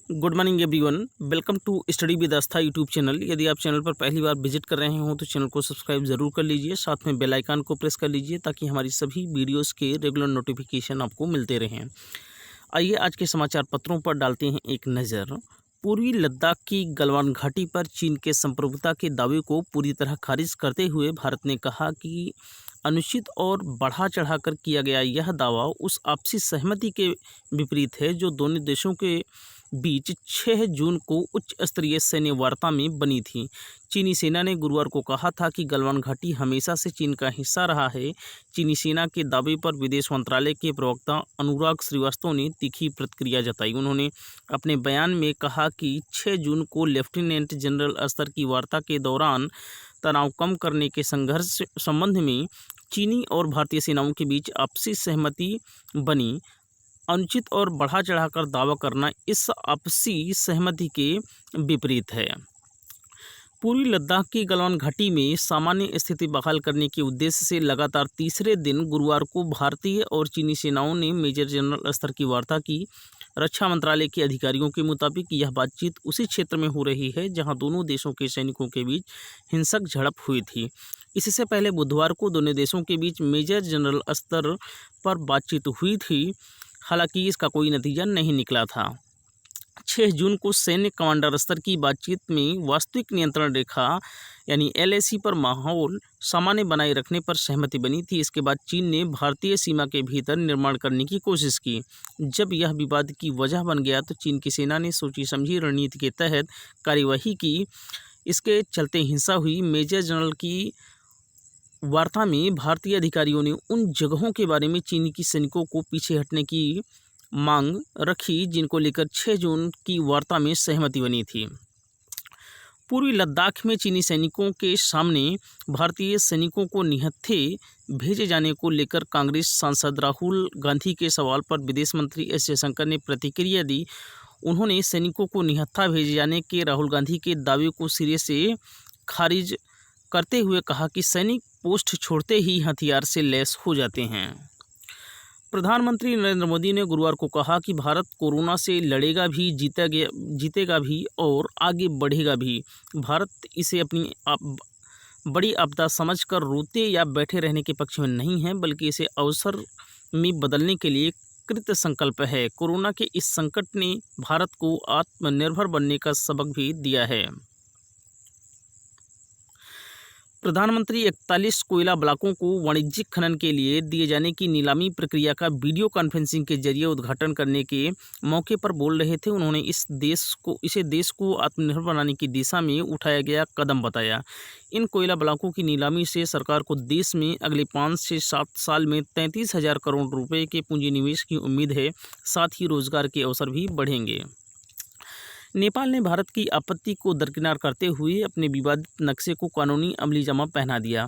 Good morning everyone. Welcome to study with Aastha YouTube channel. यदि आप channel पर पहली बार विजिट कर रहे हो तो चैनल को सब्सक्राइब ज़रूर कर लीजिए, साथ में बेल आइकन को प्रेस कर लीजिए ताकि हमारी सभी वीडियोस के रेगुलर नोटिफिकेशन आपको मिलते रहें। आइए आज के समाचार पत्रों पर डालते हैं एक नज़र। पूर्वी लद्दाख की गलवान घाटी पर चीन के संप्रभुता के दावे को पूरी तरह खारिज करते हुए भारत ने कहा कि अनुचित और बढ़ा चढ़ाकर किया गया यह दावा उस आपसी सहमति के विपरीत है जो दोनों देशों के बीच 6 जून को उच्च स्तरीय सैन्य वार्ता में बनी थी। चीनी सेना ने गुरुवार को कहा था कि गलवान घाटी हमेशा से चीन का हिस्सा रहा है। चीनी सेना के दावे पर विदेश मंत्रालय के प्रवक्ता अनुराग श्रीवास्तव ने तीखी प्रतिक्रिया जताई। उन्होंने अपने बयान में कहा कि 6 जून को लेफ्टिनेंट जनरल स्तर की वार्ता के दौरान तनाव कम करने के संघर्ष संबंध में चीनी और भारतीय सेनाओं के बीच आपसी सहमति बनी। अनुचित और बढ़ा चढ़ाकर दावा करना इस आपसी सहमति के विपरीत है। पूर्वी लद्दाख की गलवान घाटी में सामान्य स्थिति बहाल करने के उद्देश्य से लगातार तीसरे दिन गुरुवार को भारतीय और चीनी सेनाओं ने मेजर जनरल स्तर की वार्ता की। रक्षा मंत्रालय के अधिकारियों के मुताबिक यह बातचीत उसी क्षेत्र में हो रही है जहां दोनों देशों के सैनिकों के बीच हिंसक झड़प हुई थी। इससे पहले बुधवार को दोनों देशों के बीच मेजर जनरल स्तर पर बातचीत हुई थी, हालांकि इसका कोई नतीजा नहीं निकला था। 6 जून को सैन्य कमांडर स्तर की बातचीत में वास्तविक नियंत्रण रेखा यानी LAC पर माहौल सामान्य बनाए रखने पर सहमति बनी थी। इसके बाद चीन ने भारतीय सीमा के भीतर निर्माण करने की कोशिश की। जब यह विवाद की वजह बन गया तो चीन की सेना ने सोची समझी रणनीति के तहत कार्यवाही की। इसके चलते हिंसा हुई। मेजर जनरल की वार्ता में भारतीय अधिकारियों ने उन जगहों के बारे में चीनी की सैनिकों को पीछे हटने की मांग रखी जिनको लेकर 6 जून की वार्ता में सहमति बनी थी। पूर्वी लद्दाख में चीनी सैनिकों के सामने भारतीय सैनिकों को निहत्थे भेजे जाने को लेकर कांग्रेस सांसद राहुल गांधी के सवाल पर विदेश मंत्री एस जयशंकर ने प्रतिक्रिया दी। उन्होंने सैनिकों को निहत्था भेजे जाने के राहुल गांधी के दावे को सिरे से खारिज करते हुए कहा कि सैनिक पोस्ट छोड़ते ही हथियार से लैस हो जाते हैं। प्रधानमंत्री नरेंद्र मोदी ने गुरुवार को कहा कि भारत कोरोना से लड़ेगा भी, जीतेगा भी और आगे बढ़ेगा भी। भारत इसे अपनी बड़ी आपदा समझकर रोते या बैठे रहने के पक्ष में नहीं है, बल्कि इसे अवसर में बदलने के लिए कृत संकल्प है। कोरोना के इस संकट ने भारत को आत्मनिर्भर बनने का सबक भी दिया है। प्रधानमंत्री 41 कोयला ब्लॉकों को वाणिज्यिक खनन के लिए दिए जाने की नीलामी प्रक्रिया का वीडियो कॉन्फ्रेंसिंग के जरिए उद्घाटन करने के मौके पर बोल रहे थे। उन्होंने इसे देश को आत्मनिर्भर बनाने की दिशा में उठाया गया कदम बताया। इन कोयला ब्लॉकों की नीलामी से सरकार को देश में अगले 5 से 7 साल में 33,000 करोड़ रुपये के पूंजी निवेश की उम्मीद है। साथ ही रोजगार के अवसर भी बढ़ेंगे। नेपाल ने भारत की आपत्ति को दरकिनार करते हुए अपने विवादित नक्शे को कानूनी अमलीजामा पहना दिया।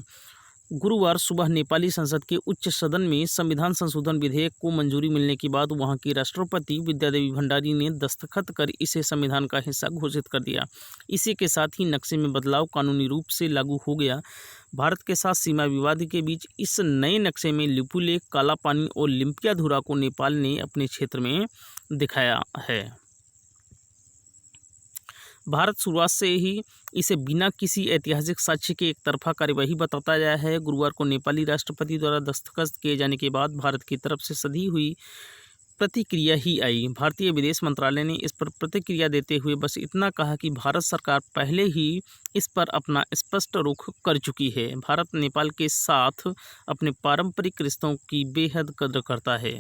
गुरुवार सुबह नेपाली संसद के उच्च सदन में संविधान संशोधन विधेयक को मंजूरी मिलने के बाद वहां की राष्ट्रपति विद्यादेवी भंडारी ने दस्तखत कर इसे संविधान का हिस्सा घोषित कर दिया। इसी के साथ ही नक्शे में बदलाव कानूनी रूप से लागू हो गया। भारत के साथ सीमा विवाद के बीच इस नए नक्शे में लिपुलेख, काला पानी और लिम्पियाधुरा को नेपाल ने अपने क्षेत्र में दिखाया है। भारत शुरुआत से ही इसे बिना किसी ऐतिहासिक साक्ष्य के एक तरफा कार्यवाही बताता आया है। गुरुवार को नेपाली राष्ट्रपति द्वारा दस्तखत किए जाने के बाद भारत की तरफ से सधी हुई प्रतिक्रिया ही आई। भारतीय विदेश मंत्रालय ने इस पर प्रतिक्रिया देते हुए बस इतना कहा कि भारत सरकार पहले ही इस पर अपना स्पष्ट रुख कर चुकी है। भारत नेपाल के साथ अपने पारंपरिक रिश्तों की बेहद कद्र करता है।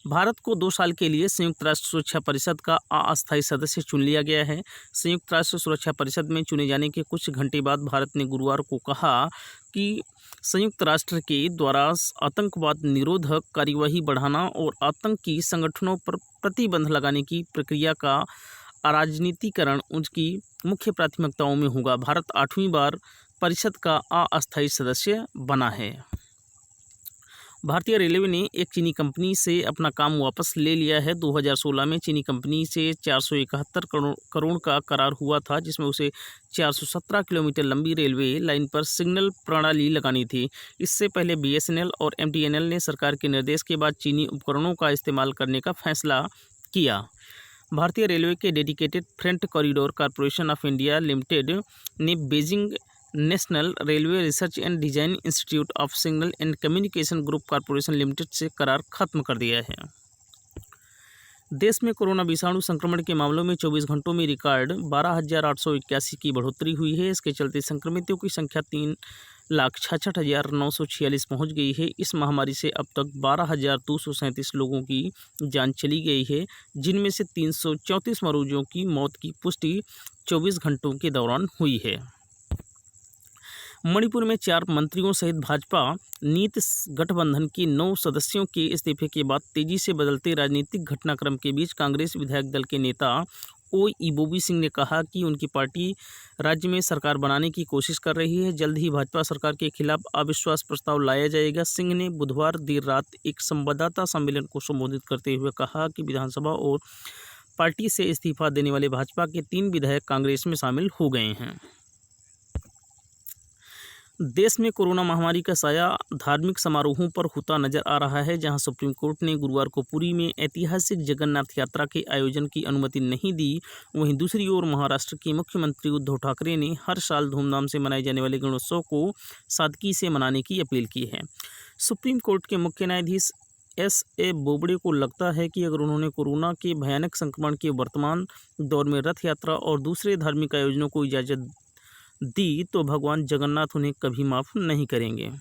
भारत को 2 साल के लिए संयुक्त राष्ट्र सुरक्षा परिषद का अस्थायी सदस्य चुन लिया गया है। संयुक्त राष्ट्र सुरक्षा परिषद में चुने जाने के कुछ घंटे बाद भारत ने गुरुवार को कहा कि संयुक्त राष्ट्र के द्वारा आतंकवाद निरोधक कार्यवाही बढ़ाना और आतंकी संगठनों पर प्रतिबंध लगाने की प्रक्रिया का अराजनीतिकरण उनकी मुख्य प्राथमिकताओं में होगा। भारत 8वीं बार परिषद का अस्थायी सदस्य बना है। भारतीय रेलवे ने एक चीनी कंपनी से अपना काम वापस ले लिया है। 2016 में चीनी कंपनी से 471 करोड़ का करार हुआ था, जिसमें उसे 417 किलोमीटर लंबी रेलवे लाइन पर सिग्नल प्रणाली लगानी थी। इससे पहले BSNL और MTNL ने सरकार के निर्देश के बाद चीनी उपकरणों का इस्तेमाल करने का फैसला किया। भारतीय रेलवे के dedicated freight corridor corporation of India limited ने Beijing national railway research and design institute of signal and communication group corporation limited से करार खत्म कर दिया है। देश में कोरोना विषाणु संक्रमण के मामलों में 24 घंटों में रिकॉर्ड 12,881 की बढ़ोतरी हुई है। इसके चलते संक्रमितों की संख्या 3,66,946 पहुंच गई है। इस महामारी से अब तक 12,237 लोगों की जान चली गई है, जिनमें से 334 मरीजों की मौत की पुष्टि 24 घंटों के दौरान हुई है। मणिपुर में 4 मंत्रियों सहित भाजपा नीति गठबंधन के 9 सदस्यों के इस्तीफे के बाद तेजी से बदलते राजनीतिक घटनाक्रम के बीच कांग्रेस विधायक दल के नेता ओ इबोबी सिंह ने कहा कि उनकी पार्टी राज्य में सरकार बनाने की कोशिश कर रही है। जल्द ही भाजपा सरकार के खिलाफ अविश्वास प्रस्ताव लाया जाएगा। सिंह ने बुधवार देर रात एक संवाददाता सम्मेलन को संबोधित करते हुए कहा कि विधानसभा और पार्टी से इस्तीफा देने वाले भाजपा के 3 विधायक कांग्रेस में शामिल हो गए हैं। देश में कोरोना महामारी का साया धार्मिक समारोहों पर होता नजर आ रहा है। जहां सुप्रीम कोर्ट ने गुरुवार को पुरी में ऐतिहासिक जगन्नाथ यात्रा के आयोजन की अनुमति नहीं दी, वहीं दूसरी ओर महाराष्ट्र के मुख्यमंत्री उद्धव ठाकरे ने हर साल धूमधाम से मनाए जाने वाले गणोत्सव को सादगी से मनाने की अपील की है। सुप्रीम कोर्ट के मुख्य न्यायाधीश S.A. बोबड़े को लगता है कि अगर उन्होंने कोरोना के भयानक संक्रमण के वर्तमान दौर में रथ यात्रा और दूसरे धार्मिक आयोजनों को इजाज़त दी तो भगवान जगन्नाथ उन्हें कभी माफ़ नहीं करेंगे।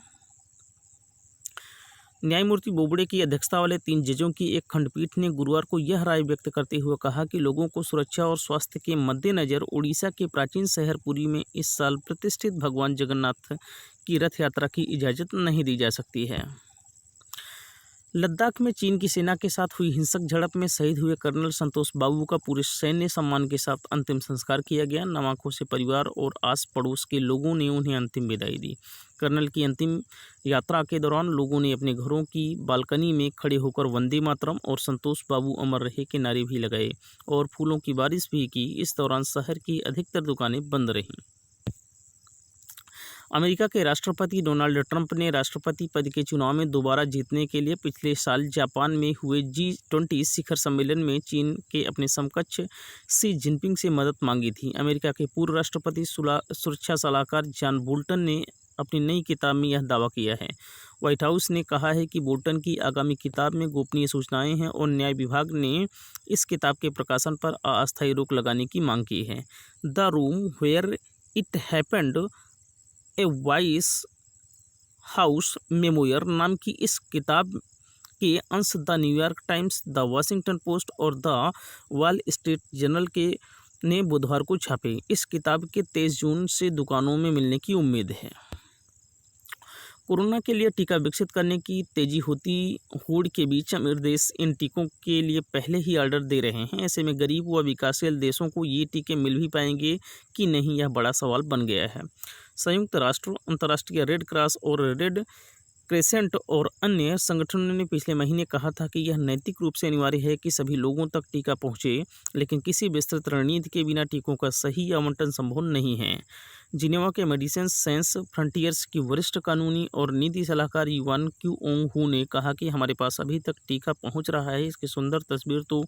न्यायमूर्ति बोबड़े की अध्यक्षता वाले 3 जजों की एक खंडपीठ ने गुरुवार को यह राय व्यक्त करते हुए कहा कि लोगों को सुरक्षा और स्वास्थ्य के मद्देनज़र ओडिशा के प्राचीन शहर पुरी में इस साल प्रतिष्ठित भगवान जगन्नाथ की रथ यात्रा की इजाज़त नहीं दी जा सकती है। लद्दाख में चीन की सेना के साथ हुई हिंसक झड़प में शहीद हुए कर्नल संतोष बाबू का पूरे सैन्य सम्मान के साथ अंतिम संस्कार किया गया। नम आंखों से परिवार और आस पड़ोस के लोगों ने उन्हें अंतिम विदाई दी। कर्नल की अंतिम यात्रा के दौरान लोगों ने अपने घरों की बालकनी में खड़े होकर वंदे मातरम और संतोष बाबू अमर रहे के नारे भी लगाए और फूलों की बारिश भी की। इस दौरान शहर की अधिकतर दुकानें बंद रहीं। अमेरिका के राष्ट्रपति डोनाल्ड ट्रंप ने राष्ट्रपति पद के चुनाव में दोबारा जीतने के लिए पिछले साल जापान में हुए G20 शिखर सम्मेलन में चीन के अपने समकक्ष शी जिनपिंग से मदद मांगी थी। अमेरिका के पूर्व राष्ट्रपति सुरक्षा सलाहकार जॉन बोल्टन ने अपनी नई किताब में यह दावा किया है। व्हाइट हाउस ने कहा है कि बोल्टन की आगामी किताब में गोपनीय सूचनाएं हैं और न्याय विभाग ने इस किताब के प्रकाशन पर अस्थायी रोक लगाने की मांग की है। The room where it happened, a white house memoir नाम की इस किताब के अंश the New York Times, the Washington Post और द वॉल स्ट्रीट जर्नल के ने बुधवार को छापे। इस किताब के 23 जून से दुकानों में मिलने की उम्मीद है। कोरोना के लिए टीका विकसित करने की तेजी होती होड़ के बीच अमीर देश इन टीकों के लिए पहले ही ऑर्डर दे रहे हैं। ऐसे में गरीब व विकासशील देशों को ये टीके मिल भी पाएंगे कि नहीं, यह बड़ा सवाल बन गया है। संयुक्त राष्ट्र, अंतर्राष्ट्रीय रेड क्रॉस और रेड क्रेसेंट और अन्य संगठनों ने पिछले महीने कहा था कि यह नैतिक रूप से अनिवार्य है कि सभी लोगों तक टीका पहुंचे, लेकिन किसी विस्तृत रणनीति के बिना टीकों का सही आवंटन संभव नहीं है। जिनेवा के मेडिसिन साइंस फ्रंटियर्स की वरिष्ठ कानूनी और नीति सलाहकार युवान क्यूओंग हू ने कहा कि हमारे पास अभी तक टीका पहुंच रहा है। इसकी सुंदर तस्वीर तो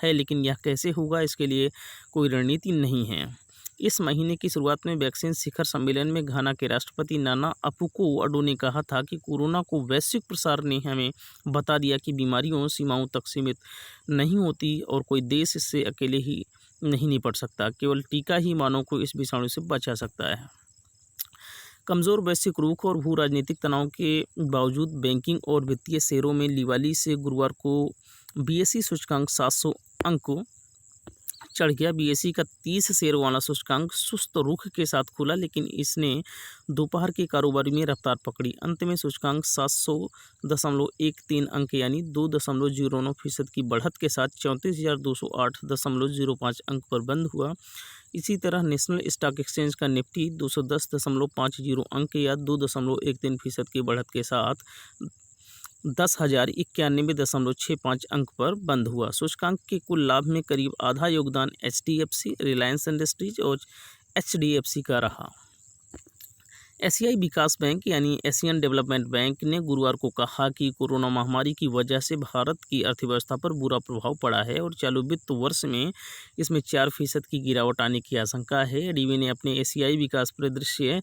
है, लेकिन यह कैसे होगा, इसके लिए कोई रणनीति नहीं है। इस महीने की शुरुआत में वैक्सीन शिखर सम्मेलन में घाना के राष्ट्रपति नाना अपुको-अडो ने कहा था कि कोरोना को वैश्विक प्रसार ने हमें बता दिया कि बीमारियों सीमाओं तक सीमित नहीं होती और कोई देश इससे अकेले ही नहीं निपट सकता। केवल टीका ही मानव को इस विषाणु से बचा सकता है। कमज़ोर वैश्विक रुख और भू राजनीतिक तनाव के बावजूद बैंकिंग और वित्तीय शेयरों में लिवाली से गुरुवार को BSE सूचकांक 700 अंक चढ़ गया। BSE का 30 शेयर वाला सूचकांक सुस्त रुख के साथ खुला, लेकिन इसने दोपहर के कारोबार में रफ्तार पकड़ी। अंत में सूचकांक 700.13 अंक यानी 2.09% की बढ़त के साथ 34,208.05 अंक पर बंद हुआ। इसी तरह नेशनल स्टॉक एक्सचेंज का निफ्टी 210.50 अंक या 2.13% की बढ़त के साथ 10,091.65 अंक पर बंद हुआ। सूचकांक के कुल लाभ में करीब आधा योगदान HDFC, रिलायंस इंडस्ट्रीज और HDFC का रहा। एशियाई विकास बैंक यानी एशियन डेवलपमेंट बैंक ने गुरुवार को कहा कि कोरोना महामारी की वजह से भारत की अर्थव्यवस्था पर बुरा प्रभाव पड़ा है और चालू वित्त वर्ष में इसमें 4% की गिरावट आने की आशंका है। एडीबी ने अपने एशियाई विकास परिदृश्य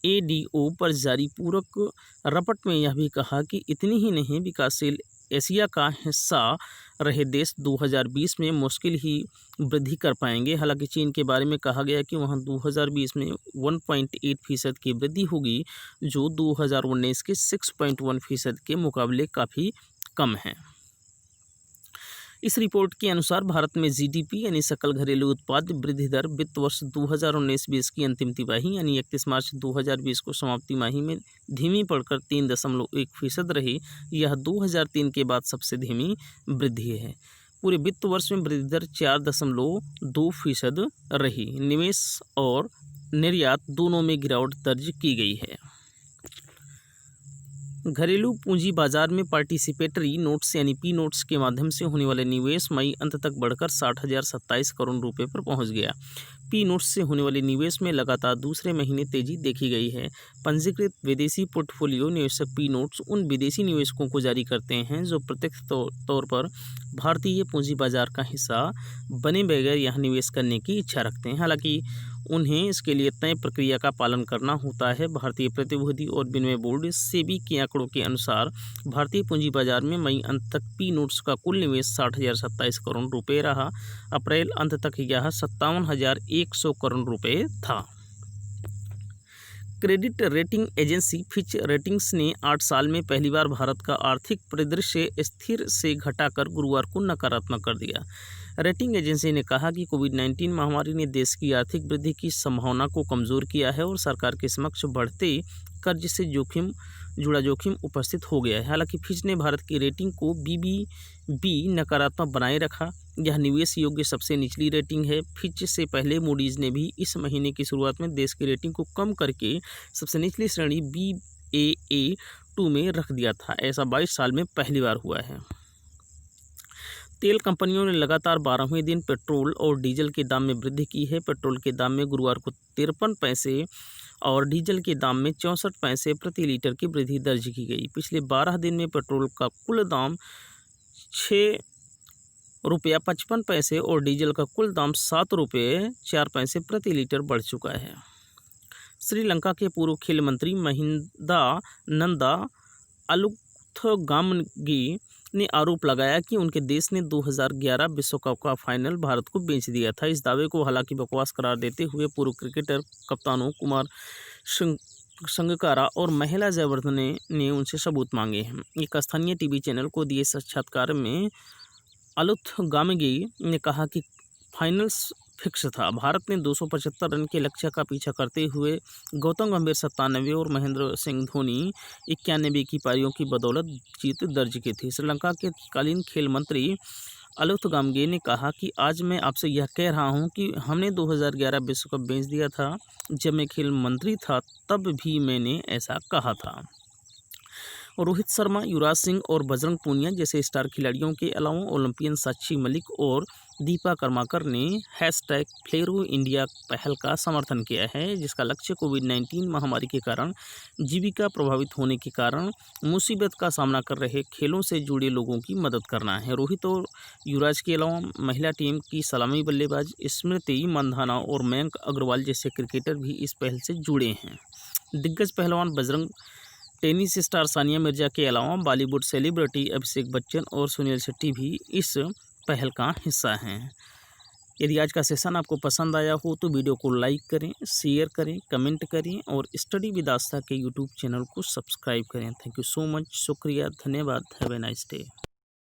एडीओ पर जारी पूरक रपट में यह भी कहा कि इतनी ही नहीं, विकासशील एशिया का हिस्सा रहे देश 2020 में मुश्किल ही वृद्धि कर पाएंगे। हालांकि चीन के बारे में कहा गया कि वहां 2020 में 1.8% की वृद्धि होगी, जो 2019 के 6.1% के मुकाबले काफ़ी कम है। इस रिपोर्ट के अनुसार भारत में जीडीपी यानी सकल घरेलू उत्पाद वृद्धि दर वित्त वर्ष 2019-20 की अंतिम तिमाही यानी 31 मार्च 2020 को समाप्ति तिमाही में धीमी पड़कर 3.1% रही। यह 2003 के बाद सबसे धीमी वृद्धि है। पूरे वित्त वर्ष में वृद्धि दर 4.2% रही। निवेश और निर्यात दोनों में गिरावट दर्ज की गई है। घरेलू पूंजी बाजार में पार्टिसिपेटरी नोट्स यानी पी नोट्स के माध्यम से होने वाले निवेश मई अंत तक बढ़कर 60,027 करोड़ रुपए पर पहुंच गया। पी नोट्स से होने वाले निवेश में लगातार दूसरे महीने तेजी देखी गई है। पंजीकृत विदेशी पोर्टफोलियो निवेशक पी नोट्स उन विदेशी निवेशकों को जारी करते हैं जो प्रत्यक्ष तौर पर भारतीय पूंजी बाजार का हिस्सा बने बगैर यहाँ निवेश करने की इच्छा रखते हैं। हालांकि उन्हें इसके लिए तय प्रक्रिया का पालन करना होता है। भारतीय प्रतिभूति और विनिमय बोर्ड सेबी के आंकड़ों के अनुसार भारतीय पूंजी बाजार में मई अंत तक पी नोट्स का कुल निवेश 60,027 करोड़ रुपए रहा। अप्रैल अंत तक यह 57,100 करोड़ रुपए था। Credit rating agency Fitch ratings ने 8 साल में पहली बार भारत का आर्थिक परिदृश्य स्थिर से घटाकर गुरुवार को नकारात्मक कर दिया। रेटिंग एजेंसी ने कहा कि कोविड-19 महामारी ने देश की आर्थिक वृद्धि की संभावना को कमज़ोर किया है और सरकार के समक्ष बढ़ते कर्ज से जोखिम उपस्थित हो गया है। हालांकि फिच ने भारत की रेटिंग को BBB नकारात्मक बनाए रखा। यह निवेश योग्य सबसे निचली रेटिंग है। फिच से पहले मूडीज़ ने भी इस महीने की शुरुआत में देश की रेटिंग को कम करके सबसे निचली श्रेणी Baa2 में रख दिया था। ऐसा 22 साल में पहली बार हुआ है। तेल कंपनियों ने लगातार 12वें दिन पेट्रोल और डीजल के दाम में वृद्धि की है। पेट्रोल के दाम में गुरुवार को 53 पैसे और डीजल के दाम में 64 पैसे प्रति लीटर की वृद्धि दर्ज की गई। पिछले 12 दिन में पेट्रोल का कुल दाम 6 रुपया 55 पैसे और डीजल का कुल दाम 7 रुपये 4 पैसे प्रति लीटर बढ़ चुका है। श्रीलंका के पूर्व खेल मंत्री महिंदा नंदा अलुथगामगी ने आरोप लगाया कि उनके देश ने 2011 विश्व कप का फाइनल भारत को बेच दिया था। इस दावे को हालांकि बकवास करार देते हुए पूर्व क्रिकेटर कप्तानों कुमार संगकारा और महिला जयवर्धने ने उनसे सबूत मांगे हैं। एक स्थानीय टीवी चैनल को दिए साक्षात्कार में अलुथगामगी ने कहा कि फाइनल्स फिक्स था। भारत ने 275 रन के लक्ष्य का पीछा करते हुए गौतम गंभीर 97 और महेंद्र सिंह धोनी 91 की पारियों की बदौलत जीत दर्ज की थी। श्रीलंका के तत्कालीन खेल मंत्री अलुथगामगी ने कहा कि आज मैं आपसे यह कह रहा हूं कि हमने 2011 विश्व कप बेच दिया था। जब मैं खेल मंत्री था तब भी मैंने ऐसा कहा था। रोहित शर्मा, युवराज सिंह और बजरंग पूनिया जैसे स्टार खिलाड़ियों के अलावा ओलंपियन साक्षी मलिक और दीपा कर्माकर ने #FLAIROINDIA पहल का समर्थन किया है, जिसका लक्ष्य कोविड-19 महामारी के कारण जीविका प्रभावित होने के कारण मुसीबत का सामना कर रहे खेलों से जुड़े लोगों की मदद करना है। रोहित और युवराज के अलावा महिला टीम की सलामी बल्लेबाज स्मृति मंधाना और मयंक अग्रवाल जैसे क्रिकेटर भी इस पहल से जुड़े हैं। दिग्गज पहलवान बजरंग, टेनिस स्टार सानिया मिर्जा के अलावा बॉलीवुड सेलिब्रिटी अभिषेक बच्चन और सुनील शेट्टी भी इस पहल का हिस्सा हैं। यदि आज का सेशन आपको पसंद आया हो तो वीडियो को लाइक करें, शेयर करें, कमेंट करें और स्टडी विद आस्था के यूट्यूब चैनल को सब्सक्राइब करें। Thank you so much. शुक्रिया, धन्यवाद। Have a nice day.